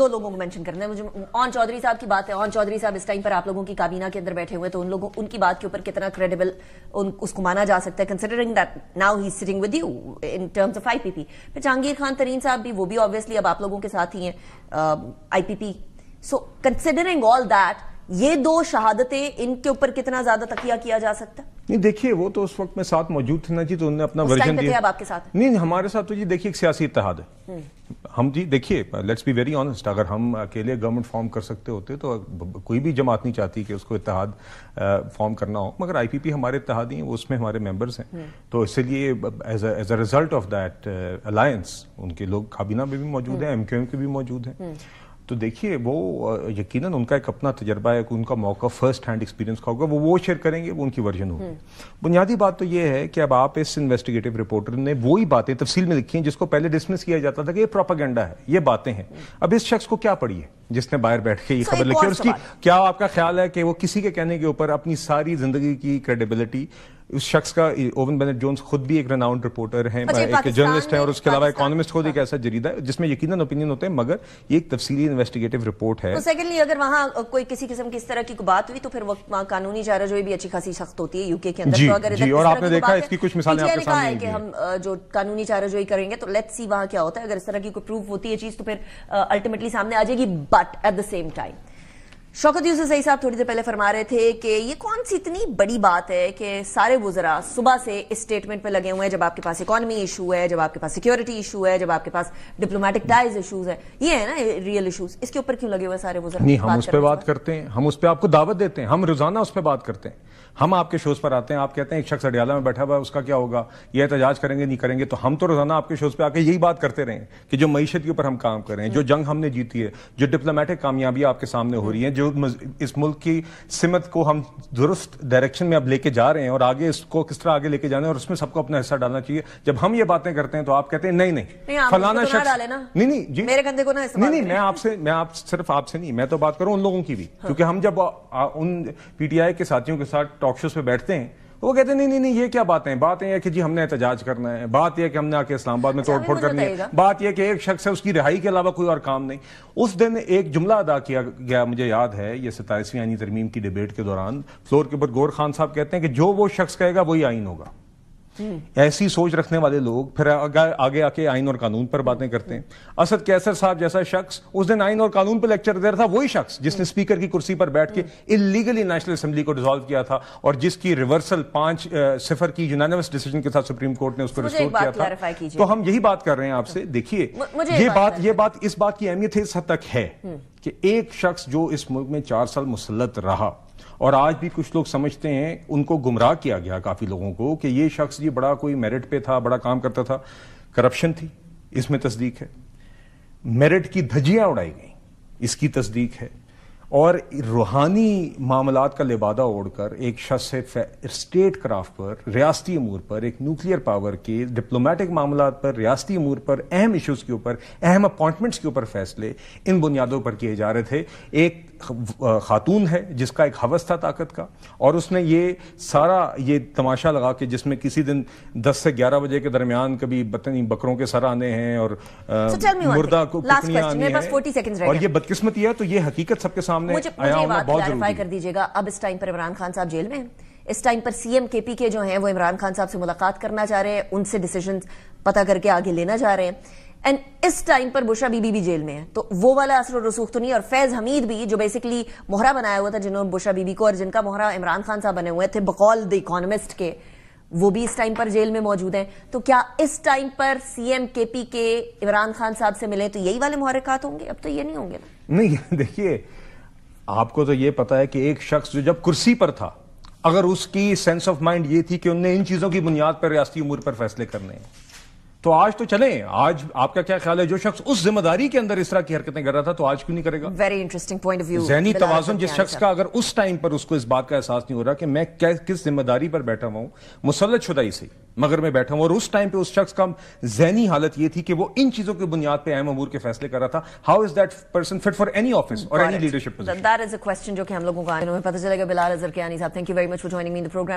دو لوگوں کو منشن کرنا ہے مجھے. اون چودھری صاحب کی بات ہے. اون چودھری صاحب اس ٹائم پر آپ لوگوں کی کابینہ کے اندر بیٹھے ہوئے تو ان کی بات کے اوپر کتنا کریڈیبل اس کو مانا جا سکتا ہے considering that now he is sitting with you in terms of I P P. پھر جہانگیر خان ترین صاحب بھی وہ بھی obviously اب آپ لوگوں کے ساتھ ہی ہیں آئی P P. So considering all that یہ دو شہادتیں ان کے اوپر کتنا زیادہ تکیہ کیا جا سکتا ہے؟ نہیں دیکھیے وہ تو اس وقت میں ساتھ موجود تھے نا جی, تو انہوں نے اپنا ورژن دیا. آپ کے ساتھ نہیں ہمارے ساتھ تو جی دیکھیے ایک سیاسی اتحاد ہے. ہم جی دیکھیے لیٹس بی ویری آنےسٹ, اگر ہم اکیلے گورنمنٹ فارم کر سکتے ہوتے تو کوئی بھی جماعت نہیں چاہتی کہ اس کو اتحاد فارم کرنا ہو, مگر آئی پی پی ہمارے اتحادی ہیں, اس میں ہمارے ممبرز ہیں, تو اس لیے as a result of that alliance ان کے لوگ کابینہ میں بھی موجود ہیں, ایم کیو ایم کے بھی موجود ہیں. تو دیکھیے وہ یقیناً ان کا ایک اپنا تجربہ ہے, ان کا موقع فرسٹ ہینڈ ایکسپیرینس کا ہوگا, وہ شیئر کریں گے, وہ ان کی ورژن ہوگی. بنیادی بات تو یہ ہے کہ اب آپ اس انویسٹیگیٹو رپورٹر نے وہی باتیں تفصیل میں لکھی ہیں جس کو پہلے ڈسمس کیا جاتا تھا کہ یہ پروپیگنڈا ہے, یہ باتیں ہیں. اب اس شخص کو کیا پڑی ہے جس نے باہر بیٹھ کے یہ خبر لکھی, اور اس کی کیا آپ کا خیال ہے کہ وہ کسی کے کہنے کے اوپر اپنی ساری زندگی کی کریڈیبلٹی اس شخص کا, اوون بینٹ جونز خود بھی ایک ریناؤنڈ رپورٹر ہیں, ایک جرنلسٹ ہیں, اور اس کے علاوہ اکانومسٹ خود ایک ایسا جریدہ ہے جس میں یقیناً اوپینین ہوتے ہیں, مگر یہ ایک تفصیلی انویسٹیگیٹو رپورٹ ہے. تو سیکنڈلی اگر وہاں کوئی کسی قسم کی اس طرح کی بات ہوئی تو پھر وہاں قانونی چارہ جوئی بھی اچھی خاصی سخت ہوتی ہے یو کے اندر. جی تو اگر جی, اور آپ نے دیکھا اس کی کچھ مثالیں آپ کے سامنے ہیں کہ ہم جو قانونی چارہ جوئی کریں گے تو لیٹس سی وہاں کیا ہوتا ہے. اگر اس طرح کی کوئی پروف ہوتی ہے چیز تو پھر الٹیمیٹلی سامنے آ جائے گی. But at the same time Shaukat Yousafzai sahab تھوڑی دیر پہلے فرما رہے تھے کہ یہ کون سی اتنی بڑی بات ہے کہ سارے وزراء صبح سے اس اسٹیٹمنٹ پہ لگے ہوئے ہیں, جب آپ کے پاس اکانومی ایشو ہے, جب آپ کے پاس سیکیورٹی ایشو ہے, جب آپ کے پاس ڈپلومیٹک ٹائز ایشوز ہے, یہ ہے نا ریئل ایشوز. اس کے اوپر کیوں لگے ہوئے سارے وزراء؟ نہیں ہم اس پہ بات کرتے ہیں, ہم اس پہ آپ کو دعوت دیتے ہیں, ہم روزانہ اس پہ بات کرتے ہیں. ہم آپ کے شوز پر آتے ہیں, آپ کہتے ہیں ایک شخص اڈیالہ میں بیٹھا ہوا ہے اس کا کیا ہوگا, یہ احتجاج کریں گے نہیں کریں گے, تو ہم تو روزانہ آپ کے شوز پہ آ کے یہی بات کرتے رہے ہیں کہ جو معیشت کے اوپر ہم کام کر رہے ہیں, جو جنگ ہم نے جیتی ہے, جو ڈپلومیٹک کامیابی آپ کے سامنے ہو رہی ہیں, جو اس ملک کی سمت کو ہم درست ڈائریکشن میں اب لے کے جا رہے ہیں, اور آگے اس کو کس طرح آگے لے کے جانا ہے, اور اس میں سب کو اپنا حصہ ڈالنا چاہیے. جب ہم یہ باتیں کرتے ہیں تو آپ کہتے ہیں نہیں نہیں فلانا شخص, نہیں جی میرے کندھے کو نہ استعمال. نہیں میں صرف آپ سے نہیں, میں تو بات کروں ان لوگوں کی بھی, کیونکہ ہم جب ان پی ٹی آئی کے ساتھیوں کے ساتھ ٹاک شوز پہ بیٹھتے ہیں وہ کہتے ہیں نہیں یہ کیا باتیں, بات یہ ہے کہ جی ہم نے احتجاج کرنا ہے, بات یہ کہ ہم نے آ کے اسلام آباد میں توڑ پھوڑ کرنی ہے, بات یہ کہ ایک شخص ہے اس کی رہائی کے علاوہ کوئی اور کام نہیں. اس دن ایک جملہ ادا کیا گیا, مجھے یاد ہے, یہ 27ویں آئینی ترمیم کی ڈیبیٹ کے دوران فلور کے اوپر گور خان صاحب کہتے ہیں کہ جو وہ شخص کہے گا وہی آئین ہوگا. ایسی سوچ رکھنے والے لوگ پھر آگے آ کے آئین اور قانون پر باتیں کرتے ہیں. اسد کیسر صاحب جیسا شخص اس دن آئین اور قانون پہ لیکچر دے رہا تھا, وہی شخص جس نے اسپیکر کی کرسی پر بیٹھ کے اللیگلی نیشنل اسمبلی کو ڈیزالو کیا تھا, اور جس کی ریورسل 5-0 کی یونانیمس ڈیسیجن کے ساتھ سپریم کورٹ نے اس کو ریسٹور کیا تھا. تو ہم یہی بات کر رہے ہیں آپ سے. دیکھیے اس بات کی اہمیت اس حد تک ہے کہ ایک شخص جو اس ملک میں 4 سال مسلط رہا, اور آج بھی کچھ لوگ سمجھتے ہیں, ان کو گمراہ کیا گیا کافی لوگوں کو کہ یہ شخص یہ بڑا کوئی میرٹ پہ تھا, بڑا کام کرتا تھا. کرپشن تھی, اس میں تصدیق ہے. میرٹ کی دھجیاں اڑائی گئیں, اس کی تصدیق ہے. اور روحانی معاملات کا لبادہ اوڑھ کر ایک شخص سے اسٹیٹ کرافٹ پر, ریاستی امور پر, ایک نیوکلیئر پاور کے ڈپلومیٹک معاملات پر, ریاستی امور پر, اہم ایشوز کے اوپر, اہم اپوائنٹمنٹس کے اوپر فیصلے ان بنیادوں پر کیے جا رہے تھے. ایک خاتون ہے جس کا ایک ہوس تھا طاقت کا, اور اس نے یہ سارا یہ تماشا لگا کہ جس میں کسی دن 10 سے 11 بجے کے درمیان کبھی بکروں کے سر آنے ہیں اور مردہ ککڑیاں آنی ہیں, اور یہ بدقسمتی ہے. تو یہ حقیقت سب کے سامنے مجھے یہ بات کلیریفائی کر دیجیے گا. اب اس ٹائم پر عمران خان صاحب جیل میں ہیں, اس ٹائم پر سی ایم کے پی کے جو ہیں وہ عمران خان صاحب سے ملاقات کرنا چاہ رہے ہیں, ان سے ڈیسیجن پتہ کر کے آگے لینا چاہ رہے ہیں, and us time per Bushra be be بھی جیل میں ہے. تو وہ والا اثر و رسوخ تو نہیں. اور فیض حمید بھی جو بیسکلی مہرہ بنایا ہوا تھا جنہوں نے بشرا بی بی کو, اور جن کا مہرہ عمران خان صاحب بنے ہوئے تھے بقول دی اکانومسٹ کے, وہ بھی اس ٹائم پر جیل میں موجود ہیں. تو کیا اس ٹائم پر سی ایم کے پی کے عمران خان صاحب سے ملیں تو یہی والے محرکات ہوں گے؟ اب تو یہ نہیں ہوں گے نا. نہیں دیکھیے, آپ کو تو یہ پتا ہے کہ ایک شخص جو جب کرسی پر تھا, اگر اس کی سینس آف مائنڈ یہ تھی کہ انہوں نے ان چیزوں کی بنیاد پر ریاستی امور پر فیصلے کرنے ہیں, تو آج تو چلیں. آج آپ کا کیا خیال ہے, جو شخص اس ذمہ داری کے اندر اس طرح کی حرکتیں کر رہا تھا تو آج کیوں نہیں کرے گا؟ Very interesting point of view. ذہنی توازن جس شخص کا اگر اس ٹائم پر اس کو اس بات کا احساس نہیں ہو رہا کہ میں کس ذمہ داری پر بیٹھا ہوا ہوں, مسلط شدہ ہی سے مگر میں بیٹھا ہوں, اور اس ٹائم پہ اس شخص کا ذہنی حالت یہ تھی کہ وہ ان چیزوں کی بنیاد پہ اہم امور کے فیصلے کر رہا تھا. How is that person fit for any office اور any leadership position? That is a question جو کہ ہم لوگوں کو آنے میں پتہ چلے گا. بلال Azhar Kiani sahab, thank you very much for joining me in the programme.